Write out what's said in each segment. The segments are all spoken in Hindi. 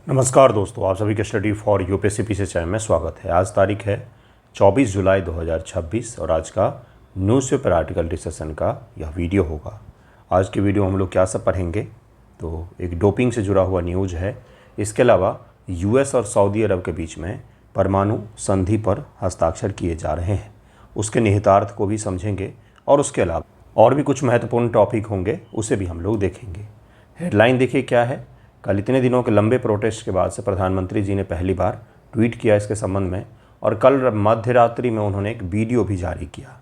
नमस्कार दोस्तों, आप सभी के study for UPSC PC channel में स्वागत है। आज तारीख है 24 जुलाई 2026 और आज का न्यूज़पेपर आर्टिकल डिस्कशन का यह वीडियो होगा। आज के वीडियो हम लोग क्या सब पढ़ेंगे, तो एक डोपिंग से जुड़ा हुआ न्यूज़ है। इसके अलावा यूएस और सऊदी अरब के बीच में परमाणु संधि पर हस्ताक्षर किए जा रहे हैं, उसके निहितार्थ को भी समझेंगे और उसके अलावा और भी कुछ महत्वपूर्ण टॉपिक होंगे, उसे भी हम लोग देखेंगे। हेडलाइन देखिए क्या है। कल इतने दिनों के लंबे प्रोटेस्ट के बाद से प्रधानमंत्री जी ने पहली बार ट्वीट किया इसके संबंध में, और कल मध्य रात्रि में उन्होंने एक वीडियो भी जारी किया।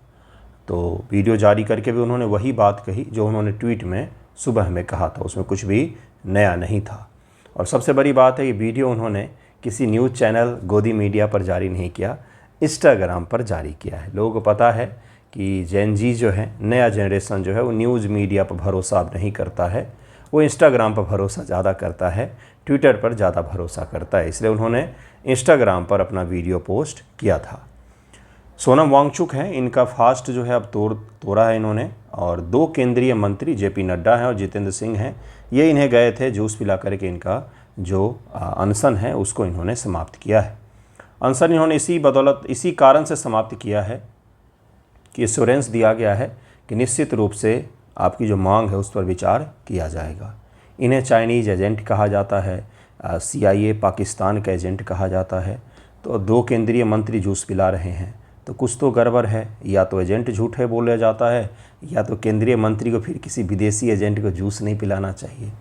तो वीडियो जारी करके भी उन्होंने वही बात कही जो उन्होंने ट्वीट में सुबह में कहा था, उसमें कुछ भी नया नहीं था। और सबसे बड़ी बात है, ये वीडियो उन्होंने किसी न्यूज़ चैनल गोदी मीडिया पर जारी नहीं किया, इंस्टाग्राम पर जारी किया है। लोगों को पता है कि जेन जी जो है, नया जनरेशन जो है, वो न्यूज़ मीडिया पर भरोसा अब नहीं करता है, वो इंस्टाग्राम पर भरोसा ज़्यादा करता है, ट्विटर पर ज़्यादा भरोसा करता है। इसलिए उन्होंने इंस्टाग्राम पर अपना वीडियो पोस्ट किया था। सोनम वांगचुक हैं, इनका फास्ट जो है अब तोड़ा है इन्होंने, और 2 केंद्रीय मंत्री जेपी नड्डा हैं और जितेंद्र सिंह हैं, ये इन्हें गए थे जूस पिला करके इनका जो अनशन है उसको इन्होंने समाप्त किया है। अनशन इन्होंने इसी कारण से समाप्त किया है कि एश्योरेंस दिया गया है कि निश्चित रूप से आपकी जो मांग है उस पर विचार किया जाएगा। इन्हें चाइनीज़ एजेंट कहा जाता है, CIA पाकिस्तान का एजेंट कहा जाता है। तो 2 केंद्रीय मंत्री जूस पिला रहे हैं, तो कुछ तो गड़बड़ है। या तो एजेंट झूठे बोला जाता है, या तो केंद्रीय मंत्री को फिर किसी विदेशी एजेंट को जूस नहीं पिलाना चाहिए।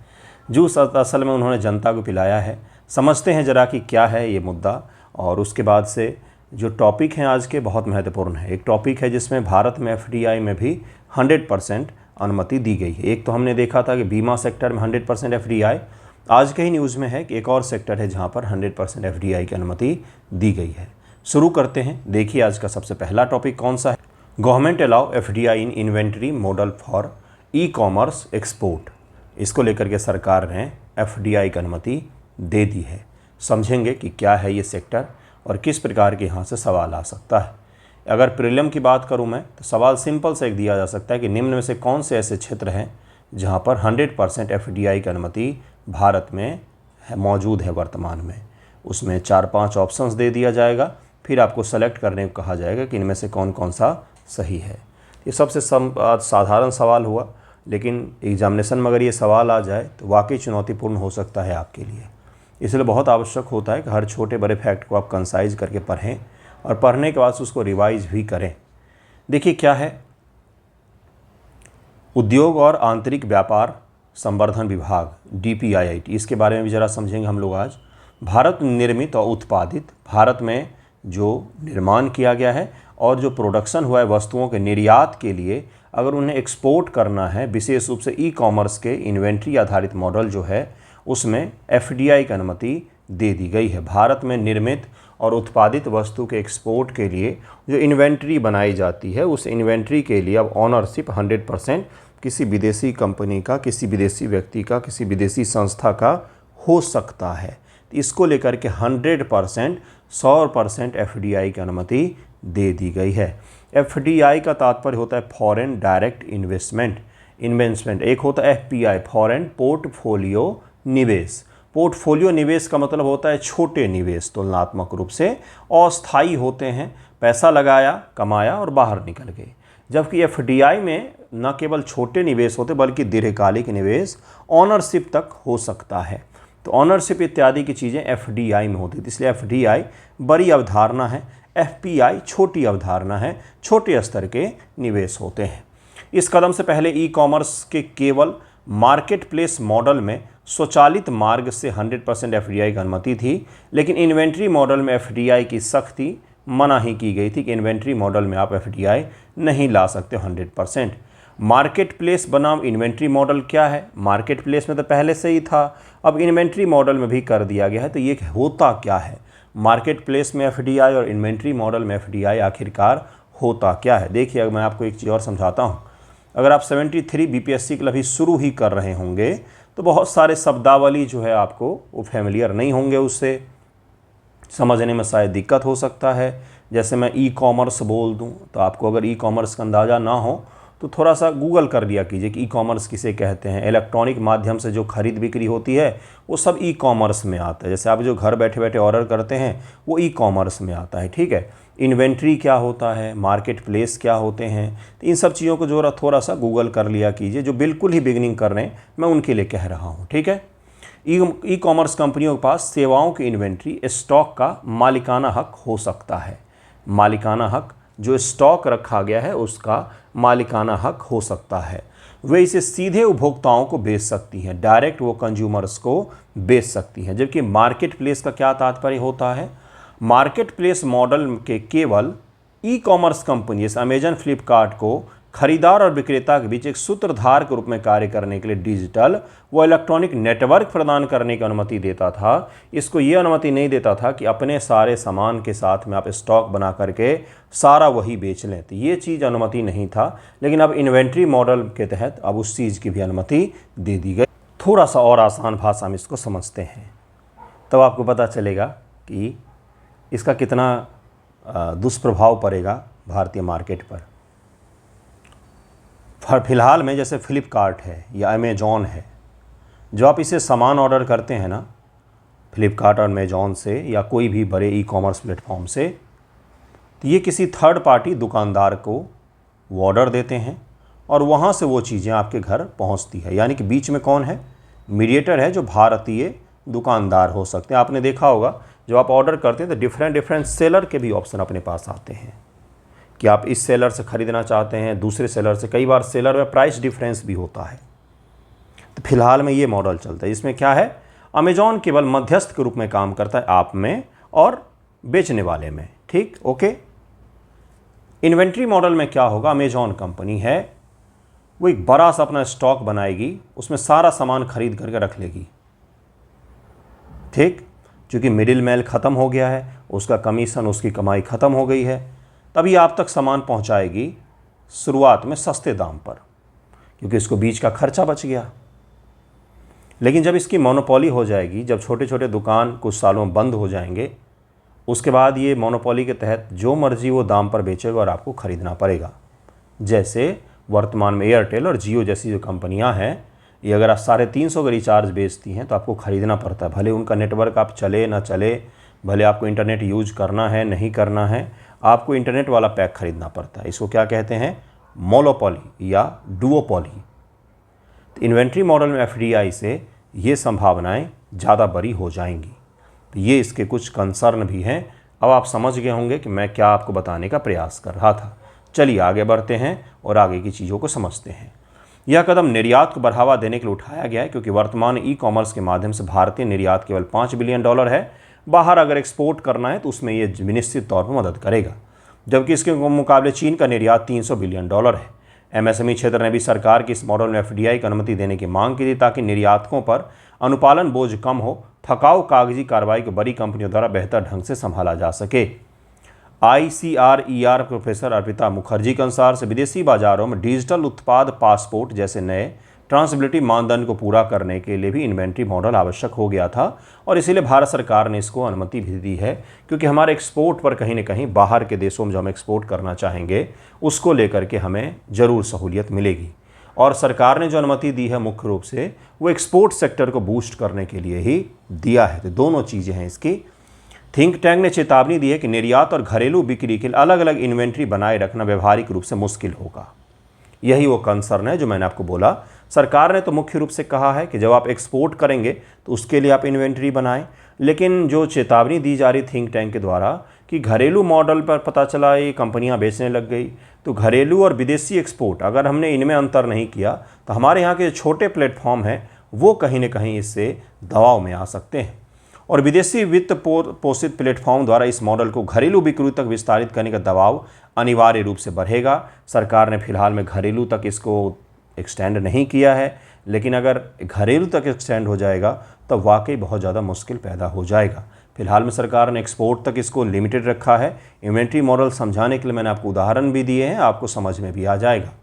जूस असल में उन्होंने जनता को पिलाया है। समझते हैं ज़रा कि क्या है ये मुद्दा, और उसके बाद से जो टॉपिक हैं आज के बहुत महत्वपूर्ण है। एक टॉपिक है जिसमें भारत में FDI में भी 100% अनुमति दी गई है। एक तो हमने देखा था कि बीमा सेक्टर में 100% FDI, आज के ही न्यूज़ में है कि एक और सेक्टर है जहां पर 100% FDI की अनुमति दी गई है। शुरू करते हैं। देखिए आज का सबसे पहला टॉपिक कौन सा है। Government allow FDI in inventory model for e-commerce export. इसको लेकर के सरकार ने FDI की अनुमति दे दी है। समझेंगे कि क्या है ये सेक्टर और किस प्रकार के यहाँ से सवाल आ सकता है। अगर प्रीलिम की बात करूं मैं, तो सवाल सिंपल से एक दिया जा सकता है कि निम्न में से कौन से ऐसे क्षेत्र हैं जहां पर 100% FDI की अनुमति भारत में मौजूद है वर्तमान में। उसमें 4-5 ऑप्शंस दे दिया जाएगा, फिर आपको सेलेक्ट करने को कहा जाएगा कि इनमें से कौन कौन सा सही है। ये सबसे साधारण सवाल हुआ, लेकिन एग्जामिनेशन में अगर ये सवाल आ जाए तो वाकई चुनौतीपूर्ण हो सकता है आपके लिए। इसलिए बहुत आवश्यक होता है कि हर छोटे बड़े फैक्ट को आप कंसाइज करके पढ़ें और पढ़ने के बाद उसको रिवाइज भी करें। देखिए क्या है, उद्योग और आंतरिक व्यापार संवर्धन विभाग DPIIT, इसके बारे में भी ज़रा समझेंगे हम लोग आज। भारत निर्मित और उत्पादित, भारत में जो निर्माण किया गया है और जो प्रोडक्शन हुआ है वस्तुओं के निर्यात के लिए, अगर उन्हें एक्सपोर्ट करना है, विशेष रूप से ई-कॉमर्स के इन्वेंट्री आधारित मॉडल जो है, उसमें FDI की अनुमति दे दी गई है। भारत में निर्मित और उत्पादित वस्तु के एक्सपोर्ट के लिए जो इन्वेंट्री बनाई जाती है, उस इन्वेंट्री के लिए अब ऑनरशिप 100% किसी विदेशी कंपनी का, किसी विदेशी व्यक्ति का, किसी विदेशी संस्था का हो सकता है। तो इसको लेकर के 100% FDI की अनुमति दे दी गई है। FDI का तात्पर्य होता है फॉरेन डायरेक्ट इन्वेस्टमेंट। एक होता है FPI, फॉरेन पोर्टफोलियो निवेश। पोर्टफोलियो निवेश का मतलब होता है छोटे निवेश, तुलनात्मक रूप से अस्थायी होते हैं, पैसा लगाया, कमाया और बाहर निकल गए। जबकि FDI में न केवल छोटे निवेश होते बल्कि दीर्घकालिक निवेश ऑनरशिप तक हो सकता है। तो ऑनरशिप इत्यादि की चीज़ें FDI में होती थी, इसलिए FDI बड़ी अवधारणा है, FPI छोटी अवधारणा है, छोटे स्तर के निवेश होते हैं। इस कदम से पहले ई-कॉमर्स के केवल मार्केट प्लेस मॉडल में स्वचालित मार्ग से 100% FDI की अनुमति थी, लेकिन इन्वेंट्री मॉडल में FDI की सख्ती मना ही की गई थी कि इन्वेंट्री मॉडल में आप FDI नहीं ला सकते 100%। मार्केट प्लेस बनाम इन्वेंट्री मॉडल क्या है? मार्केट प्लेस में तो पहले से ही था, अब इन्वेंट्री मॉडल में भी कर दिया गया है। तो ये होता क्या है, मार्केट प्लेस में FDI और इन्वेंट्री मॉडल में FDI आखिरकार होता क्या है? देखिए मैं आपको एक चीज़ और समझाता हूँ। अगर आप 73 BPSC के लिए अभी शुरू ही कर रहे होंगे तो बहुत सारे शब्दावली जो है आपको वो फैमिलियर नहीं होंगे, उससे समझने में शायद दिक्कत हो सकता है। जैसे मैं ई-कॉमर्स बोल दूं तो आपको अगर ई-कॉमर्स का अंदाज़ा ना हो तो थोड़ा सा गूगल कर लिया कीजिए कि ई कॉमर्स किसे कहते हैं। इलेक्ट्रॉनिक माध्यम से जो खरीद बिक्री होती है वो सब ई कॉमर्स में आता है। जैसे आप जो घर बैठे बैठे ऑर्डर करते हैं वो ई कॉमर्स में आता है, ठीक है। इन्वेंट्री क्या होता है, मार्केट प्लेस क्या होते हैं, तो इन सब चीज़ों को जो थोड़ा सा गूगल कर लिया कीजिए। जो बिल्कुल ही बिगिनिंग कर रहे हैं मैं उनके लिए कह रहा हूँ, ठीक है। ई कॉमर्स कंपनियों के पास सेवाओं की इन्वेंट्री स्टॉक का मालिकाना हक हो सकता है। मालिकाना हक, जो स्टॉक रखा गया है उसका मालिकाना हक हो सकता है। वे इसे सीधे उपभोक्ताओं को बेच सकती हैं, डायरेक्ट वो कंज्यूमर्स को बेच सकती हैं। जबकि मार्केट प्लेस का क्या तात्पर्य होता है, मार्केट प्लेस मॉडल के केवल ई कॉमर्स कंपनी जैसे अमेजन, फ्लिपकार्ट को खरीदार और विक्रेता के बीच एक सूत्रधार के रूप में कार्य करने के लिए डिजिटल व इलेक्ट्रॉनिक नेटवर्क प्रदान करने की अनुमति देता था। इसको ये अनुमति नहीं देता था कि अपने सारे सामान के साथ में आप स्टॉक बना करके सारा वही बेच लें, तो ये चीज़ अनुमति नहीं था। लेकिन अब इन्वेंट्री मॉडल के तहत अब उस चीज़ की भी अनुमति दे दी गई। थोड़ा सा और आसान भाषा में इसको समझते हैं तब आपको पता चलेगा कि इसका कितना दुष्प्रभाव पड़ेगा भारतीय मार्केट पर। फिलहाल में जैसे फ्लिपकार्ट है या अमेजॉन है, जो आप इसे सामान ऑर्डर करते हैं ना फ्लिपकार्ट और अमेजॉन से या कोई भी बड़े ई कॉमर्स प्लेटफॉर्म से, तो ये किसी थर्ड पार्टी दुकानदार को वो ऑर्डर देते हैं और वहाँ से वो चीज़ें आपके घर पहुँचती है। यानी कि बीच में कौन है, मीडिएटर है, जो भारतीय दुकानदार हो सकते हैं। आपने देखा होगा जब आप ऑर्डर करते हैं तो डिफरेंट सेलर के भी ऑप्शन अपने पास आते हैं कि आप इस सेलर से ख़रीदना चाहते हैं, दूसरे सेलर से। कई बार सेलर में प्राइस डिफरेंस भी होता है। तो फिलहाल में ये मॉडल चलता है। इसमें क्या है, अमेजॉन केवल मध्यस्थ के रूप में काम करता है आप में और बेचने वाले में, ठीक, ओके। इन्वेंट्री मॉडल में क्या होगा, अमेजॉन कंपनी है वो एक बड़ा सा अपना स्टॉक बनाएगी, उसमें सारा सामान खरीद करके रख लेगी, ठीक। क्योंकि मिडिल मैन ख़त्म हो गया है, उसका कमीशन, उसकी कमाई ख़त्म हो गई है, तभी आप तक सामान पहुंचाएगी शुरुआत में सस्ते दाम पर, क्योंकि इसको बीच का खर्चा बच गया। लेकिन जब इसकी मोनोपोली हो जाएगी, जब छोटे छोटे दुकान कुछ सालों में बंद हो जाएंगे, उसके बाद ये मोनोपोली के तहत जो मर्जी वो दाम पर बेचेगा और आपको ख़रीदना पड़ेगा। जैसे वर्तमान में एयरटेल और जियो जैसी जो कंपनियां हैं, ये अगर आप 350 का रिचार्ज बेचती हैं तो आपको ख़रीदना पड़ता है। भले उनका नेटवर्क आप चले ना चले, भले आपको इंटरनेट यूज करना है नहीं करना है, आपको इंटरनेट वाला पैक खरीदना पड़ता है। इसको क्या कहते हैं, मोनोपोली या डुओपोली। तो इन्वेंट्री मॉडल में एफडीआई से ये संभावनाएं ज़्यादा बड़ी हो जाएंगी। तो ये इसके कुछ कंसर्न भी हैं। अब आप समझ गए होंगे कि मैं क्या आपको बताने का प्रयास कर रहा था। चलिए आगे बढ़ते हैं और आगे की चीज़ों को समझते हैं। यह कदम निर्यात को बढ़ावा देने के लिए उठाया गया है, क्योंकि वर्तमान ई कॉमर्स के माध्यम से भारतीय निर्यात केवल $5 बिलियन है। बाहर अगर एक्सपोर्ट करना है तो उसमें ये निश्चित तौर पर मदद करेगा। जबकि इसके मुकाबले चीन का निर्यात $300 बिलियन है। एमएसएमई क्षेत्र ने भी सरकार की इस मॉडल में एफडीआई की अनुमति देने की मांग की थी, ताकि निर्यातकों पर अनुपालन बोझ कम हो, ठकाऊ कागजी कार्रवाई को बड़ी कंपनियों द्वारा बेहतर ढंग से संभाला जा सके। ICRER प्रोफेसर अर्पिता मुखर्जी के अनुसार से विदेशी बाजारों में डिजिटल उत्पाद पासपोर्ट जैसे नए ट्रांसबिलिटी मानदंड को पूरा करने के लिए भी इन्वेंट्री मॉडल आवश्यक हो गया था, और इसीलिए भारत सरकार ने इसको अनुमति भी दी है। क्योंकि हमारे एक्सपोर्ट पर कहीं ना कहीं बाहर के देशों में जो हम एक्सपोर्ट करना चाहेंगे उसको लेकर के हमें ज़रूर सहूलियत मिलेगी। और सरकार ने जो अनुमति दी है मुख्य रूप से वो एक्सपोर्ट सेक्टर को बूस्ट करने के लिए ही दिया है। तो दोनों चीज़ें हैं इसकी। थिंक टैंक ने चेतावनी दी है कि निर्यात और घरेलू बिक्री के लिए अलग अलग इन्वेंट्री बनाए रखना व्यवहारिक रूप से मुश्किल होगा। यही वो कंसर्न है जो मैंने आपको बोला। सरकार ने तो मुख्य रूप से कहा है कि जब आप एक्सपोर्ट करेंगे तो उसके लिए आप इन्वेंट्री बनाएं, लेकिन जो चेतावनी दी जा रही थिंक टैंक के द्वारा कि घरेलू मॉडल पर पता चला ये कंपनियां बेचने लग गई, तो घरेलू और विदेशी एक्सपोर्ट अगर हमने इनमें अंतर नहीं किया तो हमारे यहाँ के छोटे प्लेटफॉर्म हैं वो कहीं ना कहीं इससे दबाव में आ सकते हैं। और विदेशी वित्त पोषित प्लेटफॉर्म द्वारा इस मॉडल को घरेलू बिक्री तक विस्तारित करने का दबाव अनिवार्य रूप से बढ़ेगा। सरकार ने फिलहाल में घरेलू तक इसको एक्सटेंड नहीं किया है, लेकिन अगर घरेलू तक एक्सटेंड हो जाएगा तो वाकई बहुत ज़्यादा मुश्किल पैदा हो जाएगा। फिलहाल में सरकार ने एक्सपोर्ट तक इसको लिमिटेड रखा है। इन्वेंट्री मॉडल समझाने के लिए मैंने आपको उदाहरण भी दिए हैं, आपको समझ में भी आ जाएगा।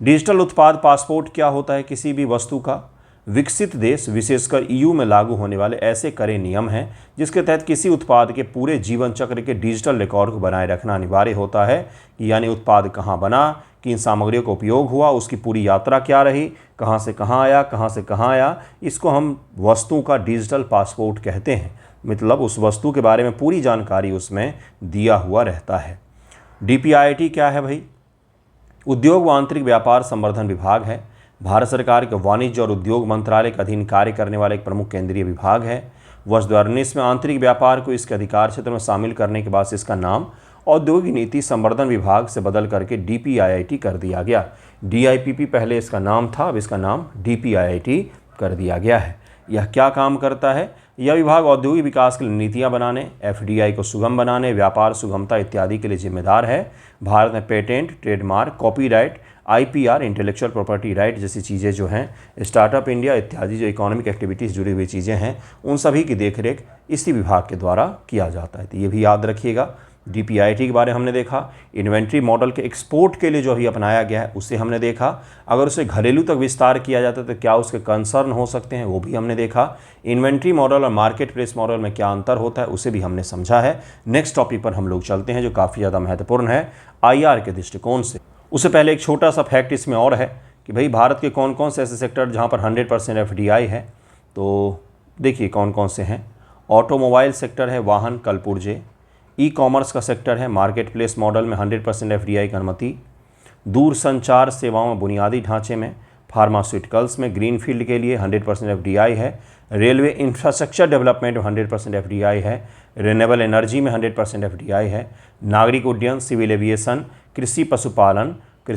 डिजिटल उत्पाद पासपोर्ट क्या होता है, किसी भी वस्तु का विकसित देश विशेषकर EU में लागू होने वाले ऐसे कड़े नियम हैं जिसके तहत किसी उत्पाद के पूरे जीवन चक्र के डिजिटल रिकॉर्ड को बनाए रखना अनिवार्य होता है। यानी उत्पाद कहाँ बना, किन सामग्रियों का उपयोग हुआ, उसकी पूरी यात्रा क्या रही, कहाँ से कहाँ आया, कहाँ से कहाँ आया, इसको हम वस्तु का डिजिटल पासपोर्ट कहते हैं। मतलब उस वस्तु के बारे में पूरी जानकारी उसमें दिया हुआ रहता है। DPIIT क्या है भाई? उद्योग व आंतरिक व्यापार संवर्धन विभाग है। भारत सरकार के वाणिज्य और उद्योग मंत्रालय के अधीन कार्य करने वाला एक प्रमुख केंद्रीय विभाग है। वर्ष 2019 में आंतरिक व्यापार को इसके अधिकार क्षेत्र में शामिल करने के बाद से इसका नाम औद्योगिक नीति संवर्धन विभाग से बदल करके DPIIT कर दिया गया। DIPP पहले इसका नाम था, अब इसका नाम DPIIT कर दिया गया है। यह क्या काम करता है? यह विभाग औद्योगिक विकास के लिए नीतियां बनाने, FDI को सुगम बनाने, व्यापार सुगमता इत्यादि के लिए जिम्मेदार है। भारत में patent, trademark, copyright, IPR, intellectual property right जैसी चीज़ें जो हैं, स्टार्टअप इंडिया इत्यादि जो इकोनॉमिक एक्टिविटीज़ जुड़ी हुई चीज़ें हैं, उन सभी की देखरेख इसी विभाग के द्वारा किया जाता है। तो ये भी याद रखिएगा। DPIIT के बारे में हमने देखा। इन्वेंट्री मॉडल के एक्सपोर्ट के लिए जो अभी अपनाया गया है उसे हमने देखा। अगर उसे घरेलू तक विस्तार किया जाता है तो क्या उसके कंसर्न हो सकते हैं, वो भी हमने देखा। इन्वेंट्री मॉडल और मार्केट प्लेस मॉडल में क्या अंतर होता है उसे भी हमने समझा है। नेक्स्ट टॉपिक पर हम लोग चलते हैं जो काफ़ी ज़्यादा महत्वपूर्ण है IR के दृष्टिकोण से। उससे पहले एक छोटा सा फैक्ट इसमें और है कि भाई भारत के कौन कौन से ऐसे सेक्टर जहाँ पर 100% FDI है, तो देखिए कौन कौन से हैं। ऑटोमोबाइल सेक्टर है, वाहन, कल पुर्जे। ई-कॉमर्स का सेक्टर है, मार्केट प्लेस मॉडल में 100% FDI की अनुमति। दूर संचार सेवाओं में बुनियादी ढांचे में, फार्मास्यूटिकल्स में ग्रीनफील्ड के लिए 100% FDI है। रेलवे इंफ्रास्ट्रक्चर डेवलपमेंट में 100% FDI है। रिन्यूएबल एनर्जी में 100% FDI है। नागरिक उड्डयन, सिविल एविएशन, कृषि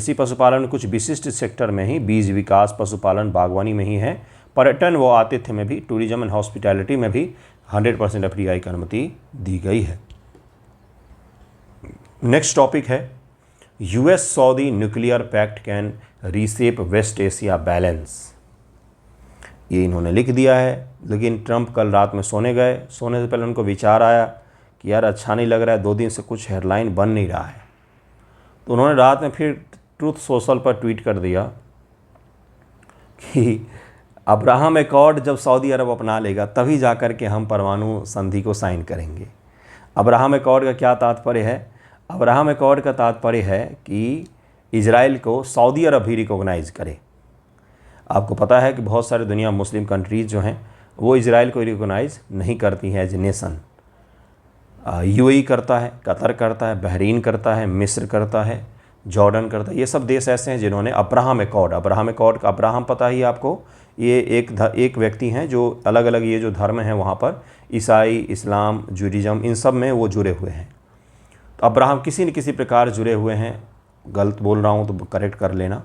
पशुपालन कुछ विशिष्ट सेक्टर में ही, बीज विकास, पशुपालन, बागवानी में ही है। पर्यटन व आतिथ्य में भी, टूरिज्म एंड हॉस्पिटैलिटी में भी 100% FDI की अनुमति दी गई है। नेक्स्ट टॉपिक है US Saudi nuclear pact can reshape west Asia balance. ये इन्होंने लिख दिया है, लेकिन ट्रंप कल रात में सोने गए। सोने से पहले उनको विचार आया कि यार अच्छा नहीं लग रहा है, 2 दिन से कुछ हेडलाइन बन नहीं रहा है। तो उन्होंने रात में फिर ट्रूथ सोशल पर ट्वीट कर दिया कि अब्राहम एकॉर्ड जब सऊदी अरब अपना लेगा तभी जाकर के हम परमाणु संधि को साइन करेंगे। अब्राहम एकॉर्ड का क्या तात्पर्य है? अब्राहम एकॉर्ड का तात्पर्य है कि इजराइल को सऊदी अरब भी रिकॉग्नाइज़ करे। आपको पता है कि बहुत सारे दुनिया मुस्लिम कंट्रीज़ जो हैं वो इजराइल को रिकॉग्नाइज़ नहीं करती हैं एज ए नेशन। UAE करता है, कतर करता है, बहरीन करता है, मिस्र करता है, जॉर्डन करता है। ये सब देश ऐसे हैं जिन्होंने अब्राहम एकॉर्ड का अब्राहम पता ही आपको, ये एक व्यक्ति हैं जो अलग अलग ये जो धर्म हैं वहाँ पर ईसाई, इस्लाम, जूडिज़म, इन सब में वो जुड़े हुए हैं। तो अब्राहम किसी न किसी प्रकार जुड़े हुए हैं। गलत बोल रहा हूँ तो करेक्ट कर लेना।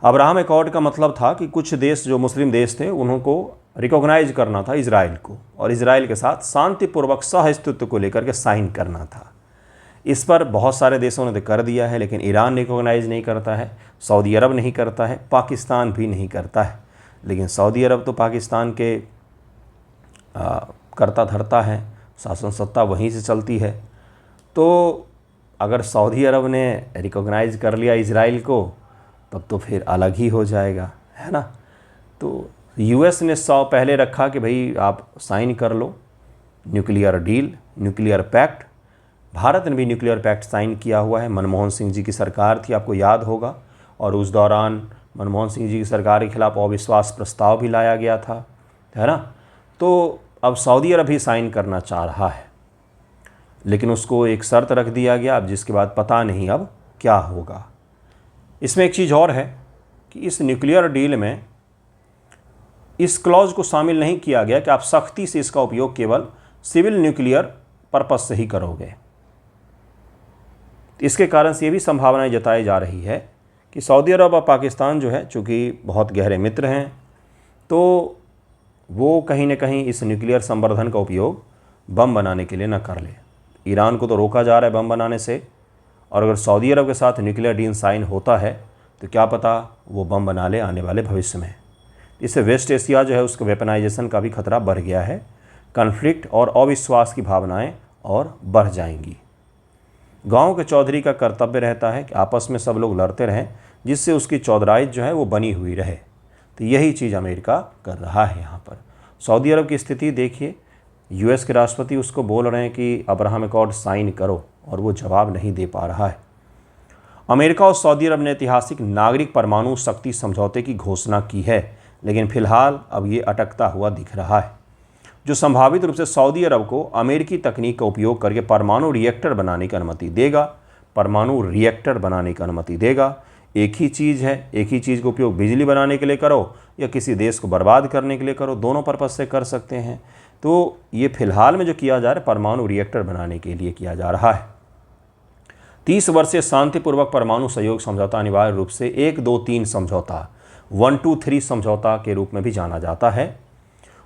अब्राहम एकॉर्ड का मतलब था कि कुछ देश जो मुस्लिम देश थे उनको रिकॉग्नाइज करना था इजराइल को, और इजराइल के साथ शांतिपूर्वक सह अस्तित्व को लेकर के साइन करना था। इस पर बहुत सारे देशों ने तो कर दिया है, लेकिन ईरान रिकॉग्नाइज नहीं करता है, सऊदी अरब नहीं करता है, पाकिस्तान भी नहीं करता है। लेकिन सऊदी अरब तो पाकिस्तान के करता धरता है, शासन सत्ता वहीं से चलती है। तो अगर सऊदी अरब ने रिकॉग्नाइज कर लिया इजराइल को तब तो फिर अलग ही हो जाएगा, है ना। तो US ने पहले रखा कि भाई आप साइन कर लो nuclear deal, nuclear pact. Bharat ने भी न्यूक्लियर पैक्ट साइन किया हुआ है। मनमोहन सिंह जी की सरकार थी, आपको याद होगा, और उस दौरान मनमोहन सिंह जी की सरकार के खिलाफ अविश्वास प्रस्ताव भी लाया गया था, है ना। तो अब सऊदी अरब भी साइन करना चाह रहा है, लेकिन उसको एक शर्त रख दिया गया, अब जिसके बाद पता नहीं अब क्या होगा। इसमें एक चीज़ और है कि इस न्यूक्लियर डील में इस क्लॉज को शामिल नहीं किया गया कि आप सख्ती से इसका उपयोग केवल सिविल न्यूक्लियर पर्पस से ही करोगे। इसके कारण से ये भी संभावनाएं जताई जा रही है कि सऊदी अरब और पाकिस्तान जो है, चूँकि बहुत गहरे मित्र हैं, तो वो कहीं ना कहीं इस न्यूक्लियर संवर्धन का उपयोग बम बनाने के लिए न कर ले। ईरान को तो रोका जा रहा है बम बनाने से, और अगर सऊदी अरब के साथ न्यूक्लियर डील साइन होता है तो क्या पता वो बम बना ले आने वाले भविष्य में। इससे वेस्ट एशिया जो है उसका वेपनाइजेशन का भी खतरा बढ़ गया है। कॉन्फ्लिक्ट और अविश्वास की भावनाएं और बढ़ जाएंगी। गांव के चौधरी का कर्तव्य रहता है कि आपस में सब लोग लड़ते रहें, जिससे उसकी चौधराई जो है वो बनी हुई रहे। तो यही चीज़ अमेरिका कर रहा है यहाँ पर। सऊदी अरब की स्थिति देखिए, US के राष्ट्रपति उसको बोल रहे हैं कि अब्राहम एकॉर्ड साइन करो, और वो जवाब नहीं दे पा रहा है। अमेरिका और सऊदी अरब ने ऐतिहासिक नागरिक परमाणु शक्ति समझौते की घोषणा की है, लेकिन फिलहाल अब ये अटकता हुआ दिख रहा है, जो संभावित रूप से सऊदी अरब को अमेरिकी तकनीक का उपयोग करके परमाणु रिएक्टर बनाने की अनुमति देगा। परमाणु रिएक्टर बनाने की अनुमति देगा। एक ही चीज़ है, एक ही चीज़ का उपयोग बिजली बनाने के लिए करो या किसी देश को बर्बाद करने के लिए करो, दोनों पर्पज से कर सकते हैं। तो ये फिलहाल में जो किया जा रहा है परमाणु रिएक्टर बनाने के लिए किया जा रहा है। 30 वर्षीय शांतिपूर्वक परमाणु सहयोग समझौता अनिवार्य रूप से 1-2-3 समझौता 1-2-3 समझौता के रूप में भी जाना जाता है।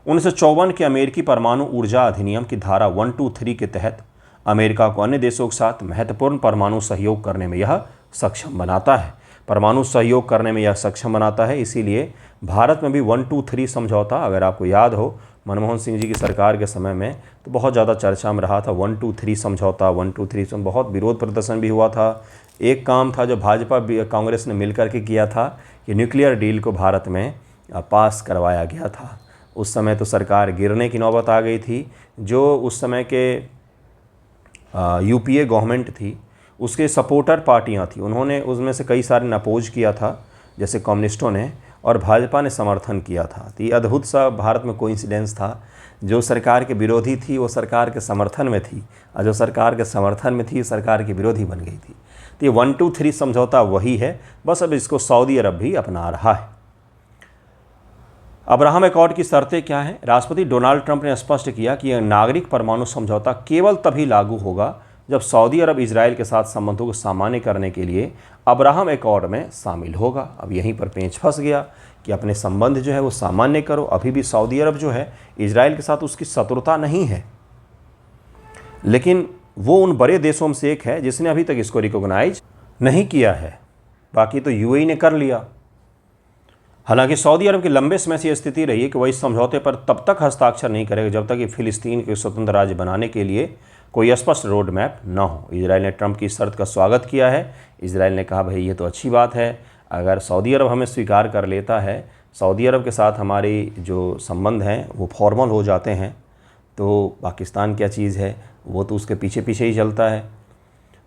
1954 के अमेरिकी परमाणु ऊर्जा अधिनियम की धारा 1-2-3 के तहत अमेरिका को अन्य देशों के साथ महत्वपूर्ण परमाणु सहयोग करने में यह सक्षम बनाता है। परमाणु सहयोग करने में यह सक्षम बनाता है, इसीलिए भारत में भी 1-2-3 समझौता, अगर आपको याद हो मनमोहन सिंह जी की सरकार के समय में तो बहुत ज़्यादा चर्चा में रहा था 1-2-3 समझौता। 1-2-3 में बहुत विरोध प्रदर्शन भी हुआ था। एक काम था जो भाजपा कांग्रेस ने मिलकर के किया था कि न्यूक्लियर डील को भारत में पास करवाया गया था। उस समय तो सरकार गिरने की नौबत आ गई थी। जो उस समय के यूपीए गवर्नमेंट थी उसके सपोर्टर पार्टियां थी, उन्होंने उसमें से कई सारे ने अपोज किया था, जैसे कम्युनिस्टों ने, और भाजपा ने समर्थन किया था। तो ये अद्भुत सा भारत में कोइंसिडेंस था, जो सरकार के विरोधी थी वो सरकार के समर्थन में थी, और जो सरकार के समर्थन में थी सरकार की विरोधी बन गई थी। तो ये 1-2-3 समझौता वही है, बस अब इसको सऊदी अरब भी अपना रहा है। अब्राहम एकॉर्ड की शर्तें क्या हैं? राष्ट्रपति डोनाल्ड ट्रंप ने स्पष्ट किया कि यह नागरिक परमाणु समझौता केवल तभी लागू होगा जब सऊदी अरब इजराइल के साथ संबंधों को सामान्य करने के लिए अब्राहम एकॉर्ड में शामिल होगा। अब यहीं पर पेंच फंस गया कि अपने संबंध जो है वो सामान्य करो। अभी भी सऊदी अरब जो है इजराइल के साथ उसकी शत्रुता नहीं है, लेकिन वो उन बड़े देशों में से एक है जिसने अभी तक इसको रिकॉग्नाइज नहीं किया है। बाकी तो यूएई ने कर लिया। हालांकि सऊदी अरब की लंबे समय से यह स्थिति रही है कि वह इस समझौते पर तब तक हस्ताक्षर नहीं करेगा जब तक कि फिलिस्तीन के स्वतंत्र राज्य बनाने के लिए कोई स्पष्ट रोड मैप न हो। इजराइल ने ट्रंप की शर्त का स्वागत किया है। इजराइल ने कहा भाई ये तो अच्छी बात है, अगर सऊदी अरब हमें स्वीकार कर लेता है, सऊदी अरब के साथ हमारी जो संबंध हैं वो फॉर्मल हो जाते हैं, तो पाकिस्तान क्या चीज़ है, वो तो उसके पीछे पीछे ही चलता है।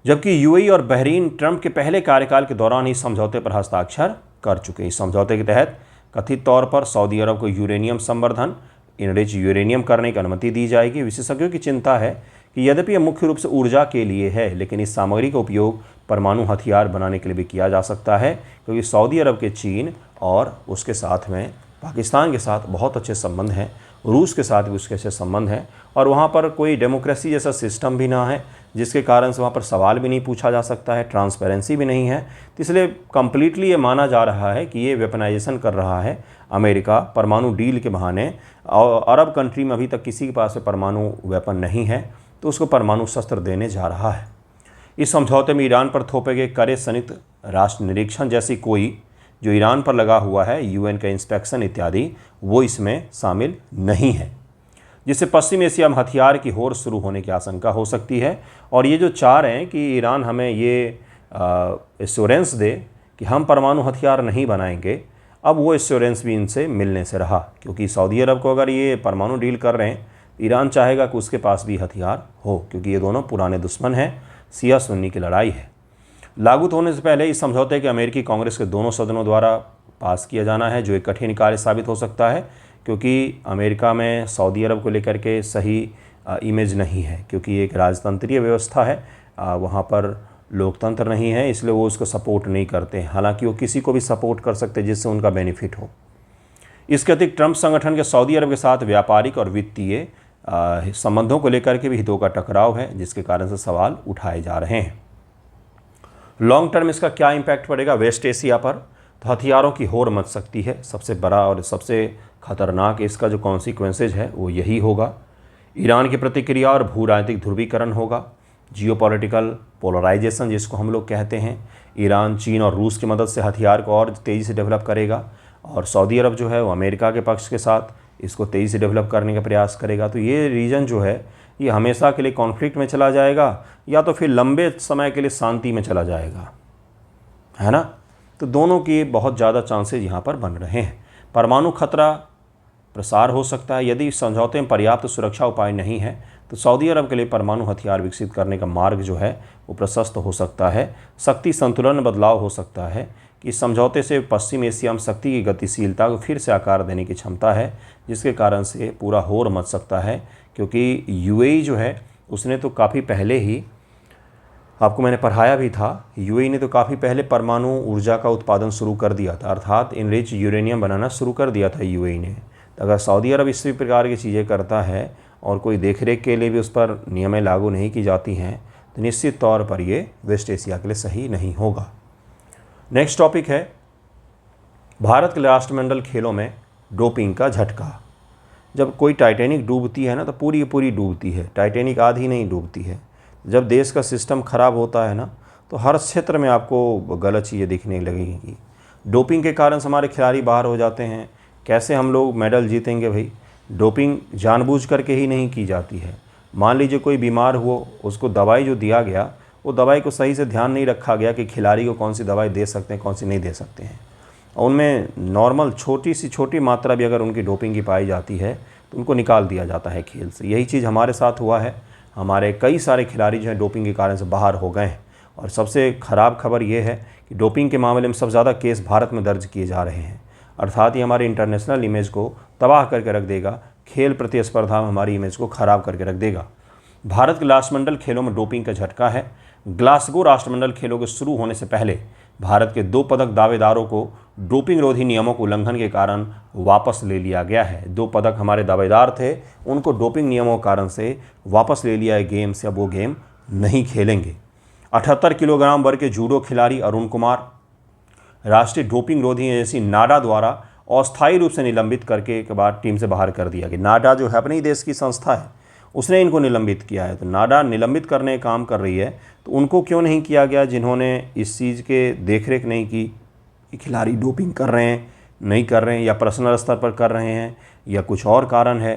जबकि यूएई और बहरीन ट्रंप के पहले कार्यकाल के दौरान इस समझौते पर हस्ताक्षर कर चुके। इस समझौते के तहत कथित तौर पर सऊदी अरब को यूरेनियम संवर्धन, इनरिच यूरेनियम करने की अनुमति दी जाएगी। विशेषज्ञों की चिंता है कि यद्यपि यह मुख्य रूप से ऊर्जा के लिए है, लेकिन इस सामग्री का उपयोग परमाणु हथियार बनाने के लिए भी किया जा सकता है, क्योंकि सऊदी अरब के चीन और उसके साथ में पाकिस्तान के साथ बहुत अच्छे संबंध हैं, रूस के साथ भी उसके अच्छे संबंध हैं, और वहाँ पर कोई डेमोक्रेसी जैसा सिस्टम भी ना है, जिसके कारण से वहाँ पर सवाल भी नहीं पूछा जा सकता है, ट्रांसपेरेंसी भी नहीं है। तो इसलिए कम्प्लीटली ये माना जा रहा है कि ये वेपनाइजेशन कर रहा है अमेरिका परमाणु डील के बहाने। और अरब कंट्री में अभी तक किसी के पास परमाणु वेपन नहीं है, तो उसको परमाणु शस्त्र देने जा रहा है। इस समझौते में ईरान पर थोपे गए कड़े संयुक्त राष्ट्र निरीक्षण जैसी कोई जो ईरान पर लगा हुआ है, यूएन का इंस्पेक्शन इत्यादि, वो इसमें शामिल नहीं है, जिससे पश्चिम एशिया में हथियार की होड़ शुरू होने की आशंका हो सकती है। और ये जो चाह रहे हैं कि ईरान हमें ये एश्योरेंस दे कि हम परमाणु हथियार नहीं बनाएंगे, अब वो एश्योरेंस भी इनसे मिलने से रहा, क्योंकि सऊदी अरब को अगर ये परमाणु डील कर रहे हैं, ईरान चाहेगा कि उसके पास भी हथियार हो, क्योंकि ये दोनों पुराने दुश्मन हैं, शिया सुन्नी की लड़ाई है। लागू होने से पहले इस समझौते के अमेरिकी कांग्रेस के दोनों सदनों द्वारा पास किया जाना है, जो एक कठिन कार्य साबित हो सकता है, क्योंकि अमेरिका में सऊदी अरब को लेकर के सही इमेज नहीं है, क्योंकि एक राजतंत्रीय व्यवस्था है, वहाँ पर लोकतंत्र नहीं है, इसलिए वो उसको सपोर्ट नहीं करते। हालांकि वो किसी को भी सपोर्ट कर सकते जिससे उनका बेनिफिट हो। इसके अतिरिक्त ट्रंप संगठन के सऊदी अरब के साथ व्यापारिक और वित्तीय संबंधों को लेकर के भी हितों का टकराव है, जिसके कारण से सवाल उठाए जा रहे हैं। लॉन्ग टर्म इसका क्या इम्पैक्ट पड़ेगा वेस्ट एशिया पर? तो हथियारों की होड़ मच सकती है। सबसे बड़ा और सबसे खतरनाक इसका जो कॉन्सिक्वेंसेज है वो यही होगा। ईरान की प्रतिक्रिया और भू राजनीतिक ध्रुवीकरण होगा। जियोपॉलिटिकल पोलराइजेशन जिसको हम लोग कहते हैं, ईरान चीन और रूस की मदद से हथियार को और तेज़ी से डेवलप करेगा, और सऊदी अरब जो है वो अमेरिका के पक्ष के साथ इसको तेज़ी से डेवलप करने का प्रयास करेगा। तो ये रीजन जो है ये हमेशा के लिए कॉन्फ्लिक्ट में चला जाएगा, या तो फिर लंबे समय के लिए शांति में चला जाएगा, है ना। तो दोनों की बहुत ज़्यादा चांसेस यहाँ पर बन रहे हैं। परमाणु खतरा प्रसार हो सकता है। यदि इस समझौते में पर्याप्त सुरक्षा उपाय नहीं है तो सऊदी अरब के लिए परमाणु हथियार विकसित करने का मार्ग जो है वो प्रशस्त हो सकता है। शक्ति संतुलन में बदलाव हो सकता है कि इस समझौते से पश्चिम एशिया में शक्ति की गतिशीलता को फिर से आकार देने की क्षमता है, जिसके कारण से पूरा होड़ मच सकता है। क्योंकि यूएई जो है उसने तो काफ़ी पहले ही, आपको मैंने पढ़ाया भी था, यूएई ने तो काफ़ी पहले परमाणु ऊर्जा का उत्पादन शुरू कर दिया था, अर्थात इनरिच यूरेनियम बनाना शुरू कर दिया था यूएई ने। तो अगर सऊदी अरब इसी प्रकार की चीज़ें करता है और कोई देखरेख के लिए भी उस पर नियमें लागू नहीं की जाती हैं, तो निश्चित तौर पर ये वेस्ट एशिया के लिए सही नहीं होगा। नेक्स्ट टॉपिक है भारत के राष्ट्रमंडल खेलों में डोपिंग का झटका। जब कोई टाइटैनिक डूबती है ना तो पूरी पूरी डूबती है, टाइटैनिक आधी नहीं डूबती है। जब देश का सिस्टम ख़राब होता है ना तो हर क्षेत्र में आपको गलत चीज़ें दिखने लगेंगी। डोपिंग के कारण से हमारे खिलाड़ी बाहर हो जाते हैं। कैसे हम लोग मेडल जीतेंगे भाई? डोपिंग जानबूझ करके ही नहीं की जाती है। मान लीजिए कोई बीमार हुआ, उसको दवाई जो दिया गया वो दवाई को सही से ध्यान नहीं रखा गया कि खिलाड़ी को कौन सी दवाई दे सकते हैं, कौन सी नहीं दे सकते हैं। और उनमें नॉर्मल छोटी मात्रा भी अगर उनकी डोपिंग की पाई जाती है तो उनको निकाल दिया जाता है खेल से। यही चीज़ हमारे साथ हुआ है। हमारे कई सारे खिलाड़ी जो हैं डोपिंग के कारण से बाहर हो गए हैं। और सबसे ख़राब खबर ये है कि डोपिंग के मामले में सबसे ज़्यादा केस भारत में दर्ज किए जा रहे हैं, अर्थात ये हमारे इंटरनेशनल इमेज को तबाह करके रख देगा। खेल प्रतिस्पर्धा में हमारी इमेज को ख़राब करके रख देगा। भारत के राष्ट्रमंडल खेलों में डोपिंग का झटका है। ग्लासगो राष्ट्रमंडल खेलों के शुरू होने से पहले भारत के 2 पदक दावेदारों को डोपिंग रोधी नियमों के उल्लंघन के कारण वापस ले लिया गया है। 2 पदक हमारे दावेदार थे, उनको डोपिंग नियमों के कारण से वापस ले लिया है गेम से। अब वो गेम नहीं खेलेंगे। 78 किलोग्राम वर्ग के जूडो खिलाड़ी अरुण कुमार राष्ट्रीय डोपिंग रोधी एजेंसी नाडा द्वारा अस्थायी रूप से निलंबित करके के बाद टीम से बाहर कर दिया गया। नाडा जो है अपने ही देश की संस्था है, उसने इनको निलंबित किया है। तो नाडा निलंबित करने का काम कर रही है, तो उनको क्यों नहीं किया गया जिन्होंने इस चीज़ के देखरेख नहीं की कि खिलाड़ी डोपिंग कर रहे हैं नहीं कर रहे हैं, या पर्सनल स्तर पर कर रहे हैं, या कुछ और कारण है।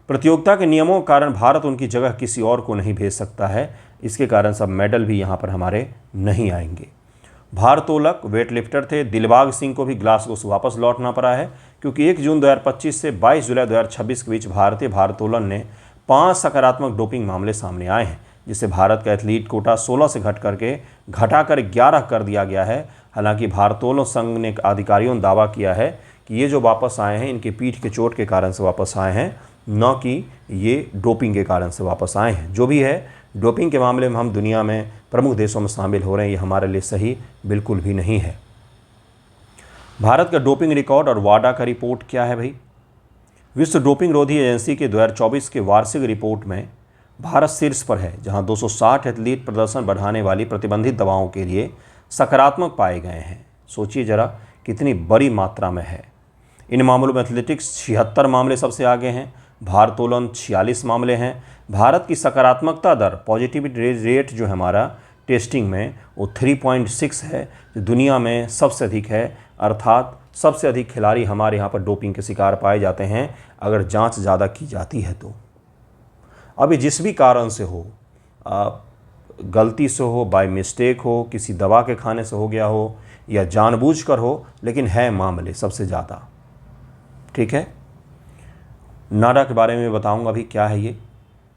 प्रतियोगिता के नियमों के कारण भारत उनकी जगह किसी और को नहीं भेज सकता है। इसके कारण सब मेडल भी यहाँ पर हमारे नहीं आएंगे। भारोत्तोलक वेटलिफ्टर थे दिलबाग सिंह को भी ग्लासगो से वापस लौटना पड़ा है, क्योंकि 1 जून 2025 से 22 जुलाई 2026 के बीच भारतीय भारोत्तोलन ने 5 सकारात्मक डोपिंग मामले सामने आए हैं, जिससे भारत का एथलीट कोटा 16 से घटाकर 11 कर दिया गया है। हालांकि भारोत्तोलन संघ ने अधिकारियों ने दावा किया है कि ये जो वापस आए हैं इनकी पीठ के चोट के कारण से वापस आए हैं, न कि ये डोपिंग के कारण से वापस आए हैं। जो भी है, डोपिंग के मामले में हम दुनिया में प्रमुख देशों में शामिल हो रहे हैं, ये हमारे लिए सही बिल्कुल भी नहीं है। भारत का डोपिंग रिकॉर्ड और वाडा का रिपोर्ट क्या है भाई? विश्व डोपिंग रोधी एजेंसी के 2024 के वार्षिक रिपोर्ट में भारत शीर्ष पर है, जहां 260 एथलीट प्रदर्शन बढ़ाने वाली प्रतिबंधित दवाओं के लिए सकारात्मक पाए गए हैं। सोचिए जरा कितनी बड़ी मात्रा में है। इन मामलों में एथलेटिक्स 76 मामले सबसे आगे हैं, भारोत्तोलन 46 मामले हैं। भारत की सकारात्मकता दर, पॉजिटिविटी रेट जो है हमारा टेस्टिंग में, वो 3.6 है, जो दुनिया में सबसे अधिक है। अर्थात सबसे अधिक खिलाड़ी हमारे यहाँ पर डोपिंग के शिकार पाए जाते हैं अगर जांच ज़्यादा की जाती है तो। अभी जिस भी कारण से हो, गलती से हो, बाय मिस्टेक हो, किसी दवा के खाने से हो गया हो, या जानबूझकर हो, लेकिन है मामले सबसे ज़्यादा। ठीक है, नाडा के बारे में बताऊंगा अभी क्या है ये।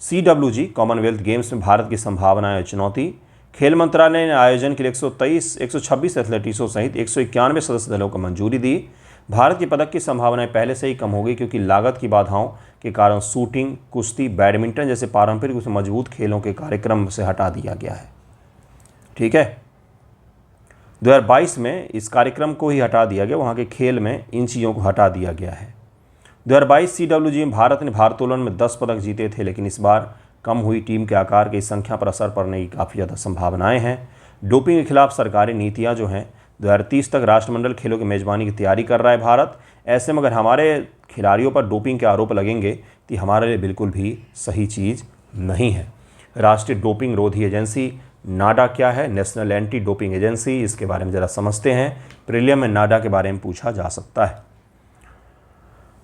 CWG कॉमनवेल्थ गेम्स में भारत की संभावनाएं और चुनौती। खेल मंत्रालय ने आयोजन के लिए 126 एथलेटिक्सों सहित 191 सदस्य दलों को मंजूरी दी। भारत की पदक की संभावनाएं पहले से ही कम हो गई, क्योंकि लागत की बाधाओं के कारण शूटिंग, कुश्ती, बैडमिंटन जैसे पारंपरिक रूप से मजबूत खेलों के कार्यक्रम से हटा दिया गया है। ठीक है, 2022 में इस कार्यक्रम को ही हटा दिया गया, वहाँ के खेल में इन चीज़ों को हटा दिया गया है। 2022 CWG में भारत ने भारोत्तोलन में 10 पदक जीते थे, लेकिन इस बार कम हुई टीम के आकार की संख्या पर असर पड़ने की काफ़ी ज़्यादा संभावनाएं हैं। डोपिंग के खिलाफ सरकारी नीतियां जो हैं, 2030 तक राष्ट्रमंडल खेलों की मेज़बानी की तैयारी कर रहा है भारत। ऐसे में अगर हमारे खिलाड़ियों पर डोपिंग के आरोप लगेंगे तो हमारे लिए बिल्कुल भी सही चीज़ नहीं है। राष्ट्रीय डोपिंग रोधी एजेंसी नाडा क्या है? National anti doping agency. इसके बारे में ज़रा समझते हैं। प्रीलियम में नाडा के बारे में पूछा जा सकता है।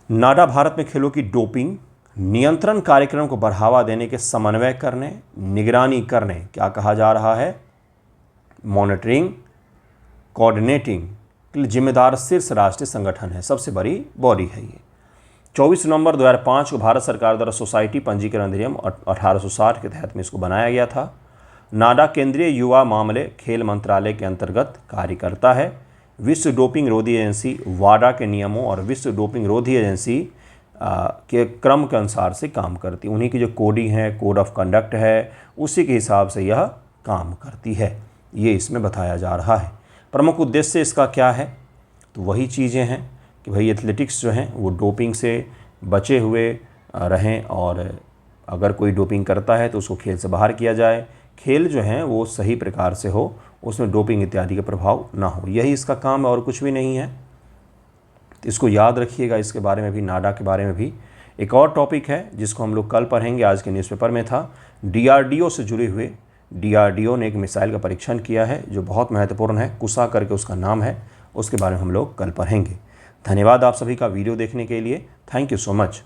नाडा भारत में खेलों की डोपिंग नियंत्रण कार्यक्रम को बढ़ावा देने के समन्वय करने, निगरानी करने, क्या कहा जा रहा है, मॉनिटरिंग, कोऑर्डिनेटिंग के लिए जिम्मेदार शीर्ष राष्ट्रीय संगठन है। सबसे बड़ी बॉडी है ये। 24 नवंबर 2005 को भारत सरकार द्वारा सोसाइटी पंजीकरण अधिनियम 1860 के तहत में इसको बनाया गया था। नाडा केंद्रीय युवा मामले खेल मंत्रालय के अंतर्गत कार्य करता है। विश्व डोपिंग रोधी एजेंसी वाडा के नियमों और विश्व डोपिंग रोधी एजेंसी के क्रम के अनुसार से काम करती है। उन्हीं की जो कोडिंग है, कोड ऑफ कंडक्ट है, उसी के हिसाब से यह काम करती है। ये इसमें बताया जा रहा है। प्रमुख उद्देश्य इसका क्या है, तो वही चीज़ें हैं कि भाई एथलेटिक्स जो हैं वो डोपिंग से बचे हुए रहें, और अगर कोई डोपिंग करता है तो उसको खेल से बाहर किया जाए। खेल जो हैं वो सही प्रकार से हो, उसमें डोपिंग इत्यादि का प्रभाव ना हो, यही इसका काम है और कुछ भी नहीं है। तो इसको याद रखिएगा। इसके बारे में भी, नाडा के बारे में भी एक और टॉपिक है जिसको हम लोग कल पढ़ेंगे। आज के न्यूज़पेपर में था DRDO से जुड़े हुए। DRDO ने एक मिसाइल का परीक्षण किया है जो बहुत महत्वपूर्ण है, कुसा करके उसका नाम है। उसके बारे में हम लोग कल पढ़ेंगे। धन्यवाद आप सभी का वीडियो देखने के लिए। Thank you so much.